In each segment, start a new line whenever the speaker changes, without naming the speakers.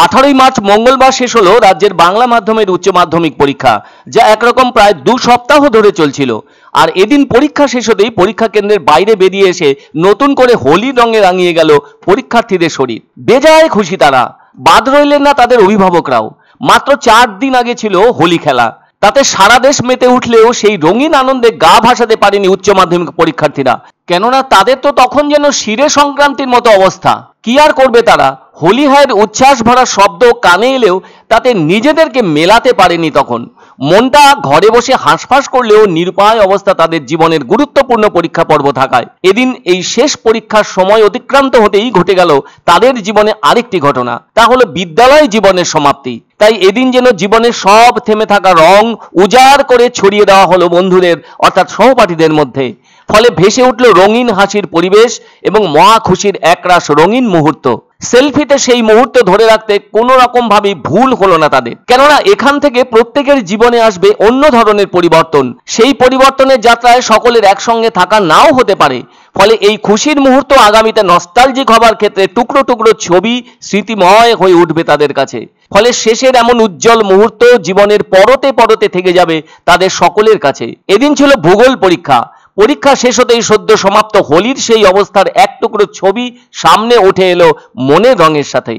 18ই March মঙ্গলবার শেষ হলো রাজ্যের বাংলা মাধ্যমের উচ্চ মাধ্যমিক পরীক্ষা, যা একরকম প্রায় 2 সপ্তাহ ধরে চলছিল। আর এদিন পরীক্ষা শেষ হতেই পরীক্ষা কেন্দ্রের বাইরে বেরিয়ে এসে নতুন করে হোলি রঙে রাঙিয়ে গেল পরীক্ষার্থীদের শরীর। বেজায় খুশি তারা, বাদ রইলেন না তাদের অভিভাবকরাও। মাত্র 4 দিন আগে ছিল হোলি খেলা, তাতে সারা দেশ মেতে উঠলেও সেই রঙিন আনন্দে গা ভাসাতে পারেনি উচ্চ মাধ্যমিক পরীক্ষার্থীরা। কেননা তাদের তো তখন যেন শিরে সংক্রান্তির মতো অবস্থা। কি আর করবে তারা, হোলি হায়ের উচ্ছ্বাস ভরা শব্দ কানে এলেও তাতে নিজেদেরকে মেলাতে পারেনি তখন। মনটা ঘরে বসে হাঁসফাঁস করলেও নিরুপায় অবস্থা তাদের জীবনের গুরুত্বপূর্ণ পরীক্ষা পর্ব থাকায়। এদিন এই শেষ পরীক্ষার সময় অতিক্রান্ত হতেই ঘটে গেল তাদের জীবনে আরেকটি ঘটনা, তা হলো বিদ্যালয় জীবনের সমাপ্তি। তাই এদিন যেন জীবনের সব থেমে থাকা রং উজাড় করে ছড়িয়ে দেওয়া হলো বন্ধুদের অর্থাৎ সহপাঠীদের মধ্যে। ফলে ভেসে উঠল রঙিন হাসির পরিবেশ এবং মহা খুশির একরাশ রঙিন মুহূর্ত। সেলফিতে সেই মুহূর্ত ধরে রাখতে কোনো রকম ভাবে ভুল হলো না তাদের, কেননা এখান থেকে প্রত্যেকের জীবনে আসবে অন্য ধরনের পরিবর্তন। সেই পরিবর্তনের যাত্রায় সকলের একসঙ্গে থাকা নাও হতে পারে। ফলে এই খুশির মুহূর্ত আগামীতে নস্টালজিক হবার ক্ষেত্রে টুকরো টুকরো ছবি স্মৃতিময় হয়ে উঠবে তাদের কাছে। ফলে শেষের এমন উজ্জ্বল মুহূর্ত জীবনের পরতে পরতে থেকে যাবে তাদের সকলের কাছে। এদিন ছিল ভূগোল পরীক্ষা। পরীক্ষা শেষ হতেই সদ্য সমাপ্ত হোলির সেই অবস্থার এক টুকরো ছবি সামনে উঠে এলো মনের রঙের সাথে।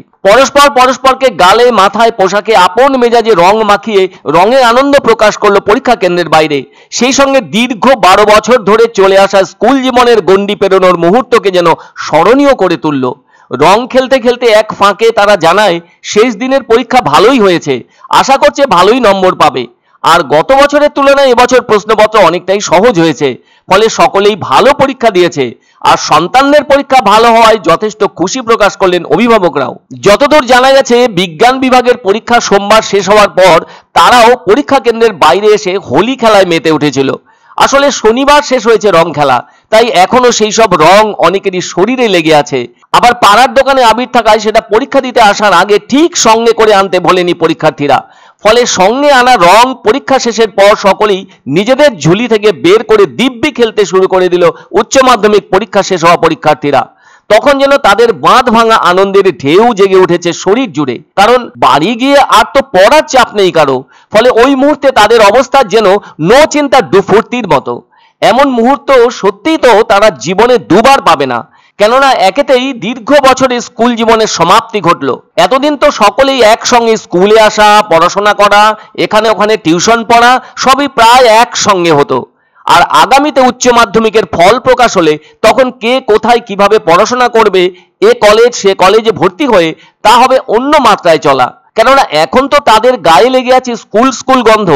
পরস্পরকে গালে মাথায় পোশাকে আপন মেজাজে রং মাখিয়ে রঙের আনন্দ প্রকাশ করলো পরীক্ষা কেন্দ্রের বাইরে। সেই সঙ্গে দীর্ঘ 12 বছর ধরে চলে আসা স্কুল জীবনের গণ্ডি পেরোনোর মুহূর্তকে যেন স্মরণীয় করে তুলল। রং খেলতে খেলতে এক ফাঁকে তারা জানায় শেষ দিনের পরীক্ষা ভালোই হয়েছে, আশা করছে ভালোই নম্বর পাবে। আর গত বছরের তুলনায় এবছর প্রশ্নপত্র অনেকটাই সহজ হয়েছে, ফলে সকলেই ভালো পরীক্ষা দিয়েছে। আর সন্তানদের পরীক্ষা ভালো হওয়ায় যথেষ্ট খুশি প্রকাশ করলেন অভিভাবকরাও। যতদূর জানা গেছে বিজ্ঞান বিভাগের পরীক্ষা সোমবার শেষ হওয়ার পর তারাও পরীক্ষা কেন্দ্রের বাইরে এসে হোলি খেলায় মেতে উঠেছিল। আসলে শনিবার শেষ হয়েছে রং খেলা, তাই এখনো সেই সব রং অনেকেরই শরীরে লেগে আছে। আবার পাড়ার দোকানে আবির থাকায় সেটা পরীক্ষা দিতে আসার আগে ঠিক সঙ্গে করে আনতে ভোলেনি পরীক্ষার্থীরা। ফলে সঙ্গে আনা রং পরীক্ষা শেষের পর সকলেই নিজেদের ঝুলি থেকে বের করে দিব্যি খেলতে শুরু করে দিল উচ্চ মাধ্যমিক পরীক্ষা শেষ হওয়া পরীক্ষার্থীরা। তখন যেন তাদের বাঁধ ভাঙা আনন্দের ঢেউ জেগে উঠেছে শরীর জুড়ে, কারণ বাড়ি গিয়ে আর তো পড়ার চাপ নেই কারো। ফলে ওই মুহূর্তে তাদের অবস্থা যেন নো চিন্তা দুফুর্তির মতো। এমন মুহূর্ত সত্যিই তো তারা জীবনে দুবার পাবে না, কেননা একেতেই দীর্ঘ বছরের স্কুল জীবনের সমাপ্তি ঘটল। এতদিন তো সকলেই একসঙ্গে স্কুলে আসা, পড়াশোনা করা, এখানে ওখানে টিউশন পড়া সবই প্রায় একসঙ্গে হতো। আর আগামীতে উচ্চ মাধ্যমিকের ফল প্রকাশ হলে তখন কে কোথায় কিভাবে পড়াশোনা করবে, এ কলেজ সে কলেজে ভর্তি হয়ে তা হবে অন্য মাত্রায় চলা। কেননা এখন তো তাদের গায়ে লেগে আছে স্কুল গন্ধ।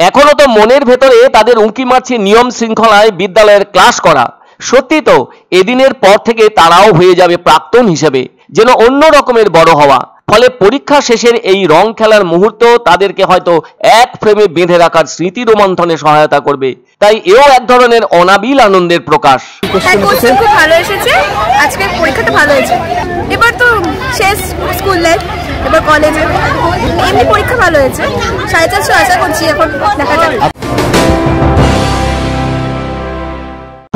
এখনো তো মনের ভেতরে তাদের উঁকি মারছে নিয়ম শৃঙ্খলায় বিদ্যালয়ের ক্লাস করা। সত্যি তো এদিনের পর থেকে তারাও হয়ে যাবে প্রাক্তন হিসেবে, যেন অন্য রকমের বড় হওয়া। ফলে পরীক্ষা শেষের এই রং খেলার মুহূর্ত তাদেরকে হয়তো এক ফ্রেমে বেঁধে রাখার স্মৃতি রোমন্থনে সহায়তা করবে। তাই এও এক ধরনের অনাবিল আনন্দের প্রকাশ।
খুব ভালো এসেছে, আজকে পরীক্ষাটা ভালো হয়েছে। এবার তো শেষ স্কুল লাইফ, এবার কলেজে। এমনি পরীক্ষা ভালো হয়েছে, 450 আশা করছি, এখন দেখা যাবে।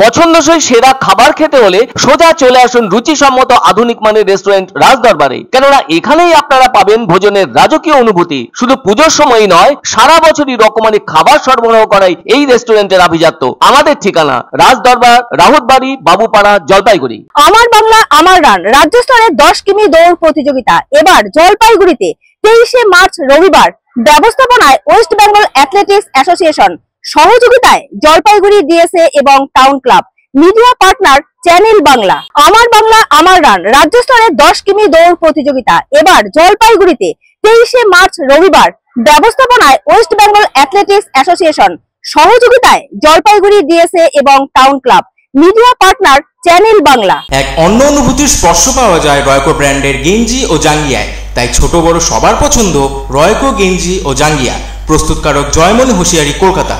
পছন্দসই সেরা খাবার খেতে হলে সোজা চলে আসুন রুচিসম্মত আধুনিক মানের রেস্টুরেন্ট রাজদরবারে। কেননা এখানেই আপনারা পাবেন ভোজনের রাজকীয় অনুভূতি। শুধু পুজোর সময়ই নয়, সারা বছরই রকমারি খাবার সরবরাহ করাই এই রেস্টুরেন্টের আভিজাত্য। আমাদের ঠিকানা রাজদরবার, রাহুতবাড়ি, বাবুপাড়া, জলপাইগুড়ি।
আমার বাংলা আমার রান রাজ্য স্তরে 10 কিমি দৌড় প্রতিযোগিতা এবার জলপাইগুড়িতে 23শে মার্চ রবিবার। ব্যবস্থাপনায় ওয়েস্ট বেঙ্গল অ্যাথলেটিক্স অ্যাসোসিয়েশন, সহযোগিতায় জলপাইগুড়ি ডিএসএ এবং town club, media partner channel Bangla. আমার বাংলা আমার রান রাজ্য স্তরে 10 কিমি দৌড় প্রতিযোগিতা এবার জলপাইগুড়িতে 23শে মার্চ রবিবার। ব্যবস্থাপনায় ওয়েস্ট বেঙ্গল অ্যাথলেটিক্স অ্যাসোসিয়েশন, সহযোগিতায় জলপাইগুড়ি ডিএসএ এবং town club, media partner channel Bangla.
এক অন্য অনুভূতির স্পর্শ পাওয়া যায় রয়কো ব্র্যান্ডের গেঞ্জি ও জাঙ্গিয়ায়। তাই ছোট বড় সবার পছন্দ রয়কো গেঞ্জি ও জাঙ্গিয়া। প্রস্তুতকারক জয়মনি হোশিয়ারি, কলকাতা।